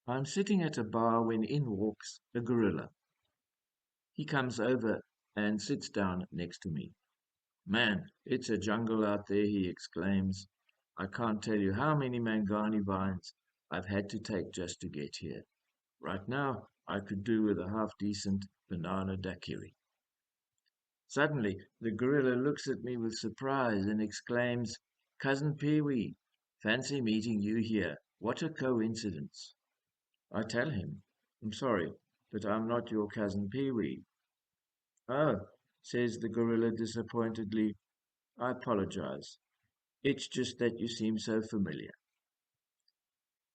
I'm sitting at a bar when in walks a gorilla. He comes over and sits down next to me. Man, it's a jungle out there, he exclaims. I can't tell you how many mangani vines I've had to take just to get here. Right now, I could do with a half-decent banana daiquiri. Suddenly, the gorilla looks at me with surprise and exclaims, Cousin Pee-wee, fancy meeting you here. What a coincidence. I tell him, I'm sorry, but I'm not your cousin Pee-wee. Oh, says the gorilla disappointedly, I apologize. It's just that you seem so familiar.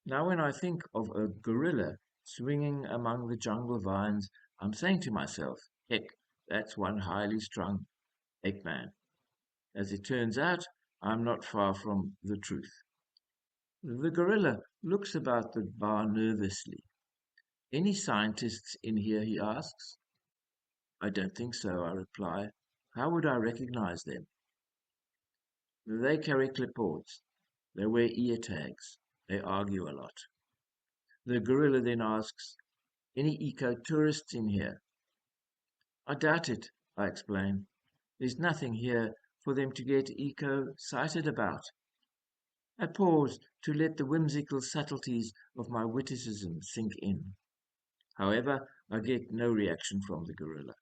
Now, when I think of a gorilla swinging among the jungle vines, I'm saying to myself, heck, that's one highly strung Eggman. As it turns out, I'm not far from the truth. The gorilla looks about the bar nervously. Any scientists in here, he asks. I don't think so, I reply. How would I recognize them? They carry clipboards. They wear ear tags. They argue a lot. The gorilla then asks, any eco-tourists in here? I doubt it, I explain. There's nothing here for them to get eco-cited about. I pause to let the whimsical subtleties of my witticism sink in. However, I get no reaction from the gorilla,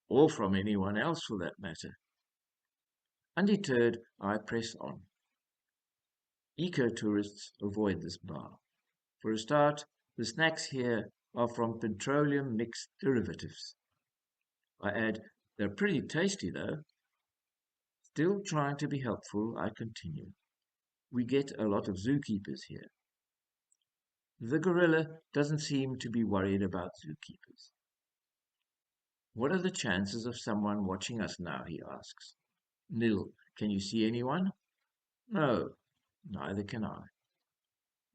or from anyone else for that matter. Undeterred, I press on. Eco-tourists avoid this bar. For a start, the snacks here are from petroleum mixed derivatives. I add, they're pretty tasty though. Still trying to be helpful, I continue. We get a lot of zookeepers here. The gorilla doesn't seem to be worried about zookeepers. What are the chances of someone watching us now, he asks. Nil, can you see anyone? No, neither can I.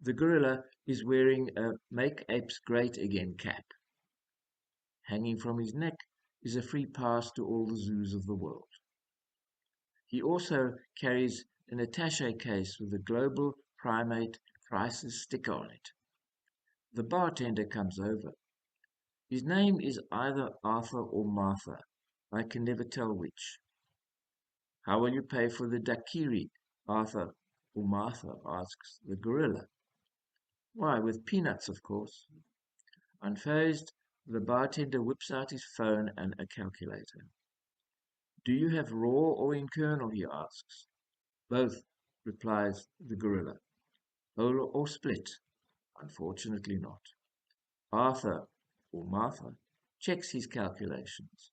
The gorilla is wearing a Make Apes Great Again cap. Hanging from his neck is a free pass to all the zoos of the world. He also carries an attaché case with a global primate crisis sticker on it. The bartender comes over. His name is either Arthur or Martha. I can never tell which. How will you pay for the daiquiri, Arthur or Martha, asks the gorilla. Why, with peanuts, of course. Unfazed, the bartender whips out his phone and a calculator. Do you have raw or in kernel, he asks. Both, replies the gorilla. Whole or split? Unfortunately not. Arthur, or Martha, checks his calculations.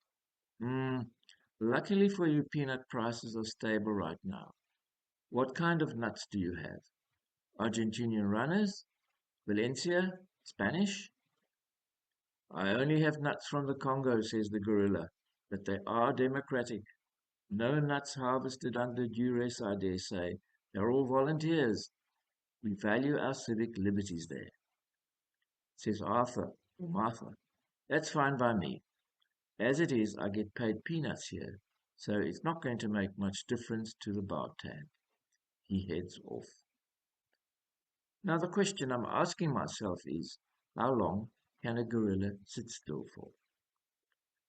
Luckily for you, peanut prices are stable right now. What kind of nuts do you have? Argentinian runners? Valencia? Spanish? I only have nuts from the Congo, says the gorilla, but they are democratic. No nuts harvested under duress, I dare say. They're all volunteers. We value our civic liberties there, says Arthur or Martha. That's fine by me. As it is, I get paid peanuts here, so it's not going to make much difference to the bar tab. He heads off. Now the question I'm asking myself is, how long can a gorilla sit still for?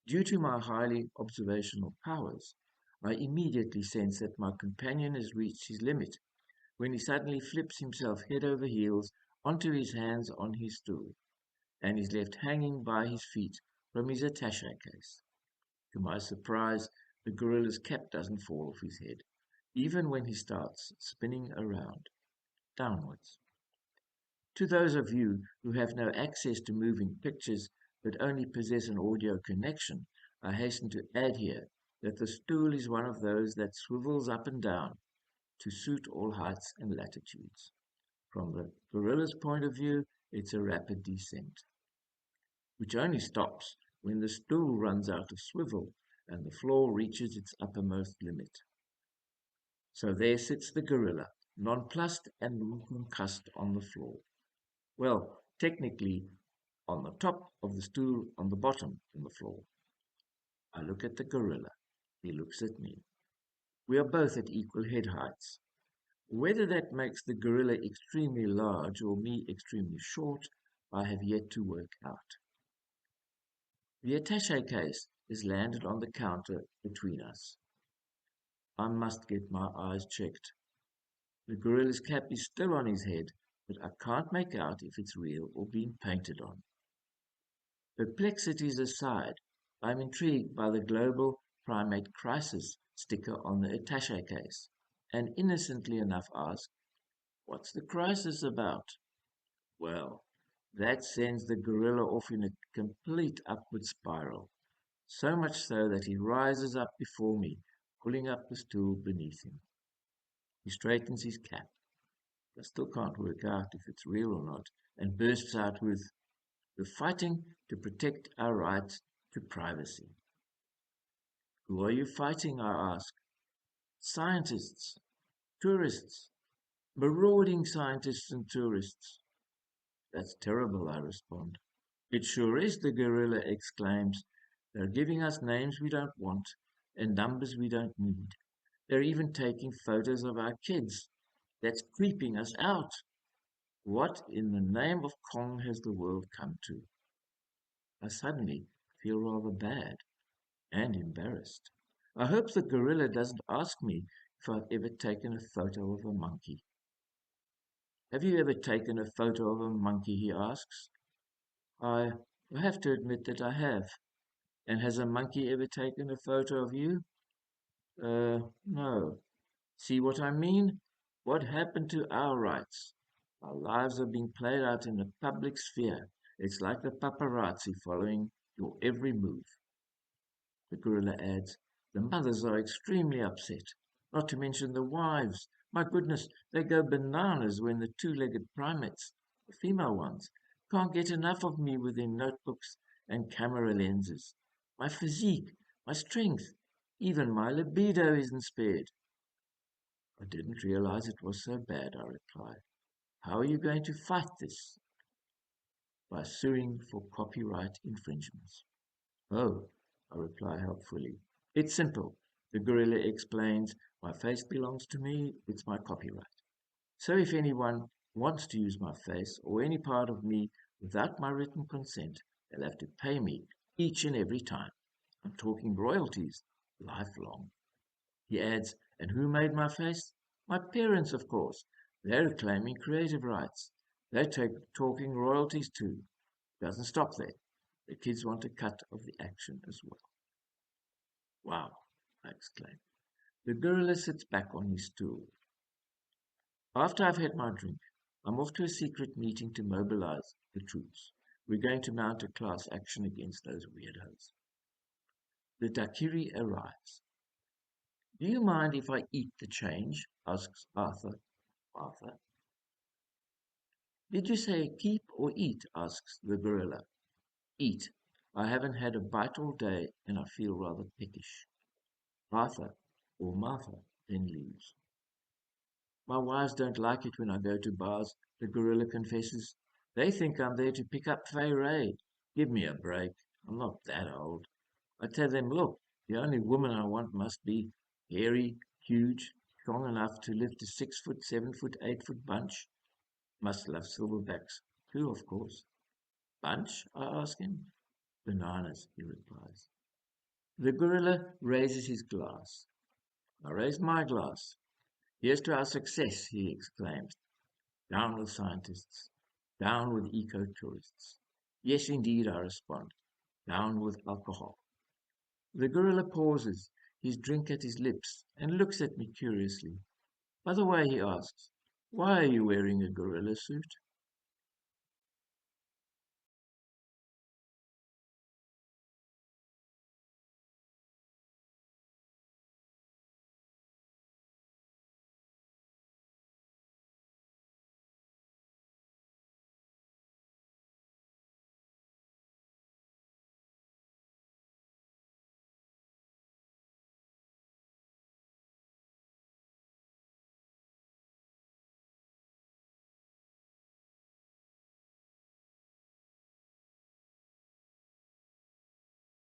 Due to my highly observational powers, I immediately sense that my companion has reached his limit when he suddenly flips himself head over heels onto his hands on his stool, and is left hanging by his feet from his attaché case. To my surprise, the gorilla's cap doesn't fall off his head, even when he starts spinning around, downwards. To those of you who have no access to moving pictures but only possess an audio connection, I hasten to add here that the stool is one of those that swivels up and down to suit all heights and latitudes. From the gorilla's point of view, it's a rapid descent, which only stops when the stool runs out of swivel and the floor reaches its uppermost limit. So there sits the gorilla, nonplussed and concussed on the floor. Well, technically, on the top of the stool, on the bottom on the floor. I look at the gorilla. He looks at me. We are both at equal head heights. Whether that makes the gorilla extremely large or me extremely short, I have yet to work out. The attaché case is landed on the counter between us. I must get my eyes checked. The gorilla's cap is still on his head, but I can't make out if it's real or been painted on. Perplexities aside, I'm intrigued by the global primate crisis sticker on the attaché case, and innocently enough ask, what's the crisis about? Well, that sends the gorilla off in a complete upward spiral, so much so that he rises up before me, pulling up the stool beneath him. He straightens his cap. I still can't work out if it's real or not, and bursts out with, we're fighting to protect our right to privacy. Who are you fighting, I ask. Scientists, tourists, marauding scientists and tourists. That's terrible, I respond. It sure is, the gorilla exclaims. They're giving us names we don't want and numbers we don't need. They're even taking photos of our kids. That's creeping us out. What in the name of Kong has the world come to? I suddenly feel rather bad and embarrassed. I hope the gorilla doesn't ask me if I've ever taken a photo of a monkey. Have you ever taken a photo of a monkey? He asks. I have to admit that I have. And has a monkey ever taken a photo of you? No. See what I mean? What happened to our rights? Our lives are being played out in the public sphere. It's like the paparazzi following your every move. The gorilla adds, the mothers are extremely upset, not to mention the wives. My goodness, they go bananas when the two-legged primates, the female ones, can't get enough of me with their notebooks and camera lenses. My physique, my strength, even my libido isn't spared. I didn't realize it was so bad, I reply. How are you going to fight this? By suing for copyright infringements. Oh, I reply helpfully. It's simple. The gorilla explains, my face belongs to me, it's my copyright. So if anyone wants to use my face or any part of me without my written consent, they'll have to pay me each and every time. I'm talking royalties, lifelong. He adds, and who made my face? My parents, of course. They're claiming creative rights. They're talking royalties too. Doesn't stop there. The kids want a cut of the action as well. Wow, I exclaim. The gorilla sits back on his stool. After I've had my drink, I'm off to a secret meeting to mobilize the troops. We're going to mount a class action against those weirdos. The daiquiri arrives. Do you mind if I eat the change? Asks Arthur. Arthur. Did you say keep or eat? Asks the gorilla. Eat. I haven't had a bite all day and I feel rather peckish. Arthur, or Martha, then leaves. My wives don't like it when I go to bars, the gorilla confesses. They think I'm there to pick up Fay Ray. Give me a break. I'm not that old. I tell them, look, the only woman I want must be hairy, huge, strong enough to lift a 6 foot, 7 foot, 8 foot bunch. Must love silverbacks, too, of course. Bunch? I ask him. Bananas, he replies. The gorilla raises his glass. I raise my glass. Here's to our success, he exclaims. Down with scientists. Down with eco-tourists. Yes, indeed, I respond. Down with alcohol. The gorilla pauses, his drink at his lips, and looks at me curiously. By the way, he asks, why are you wearing a gorilla suit?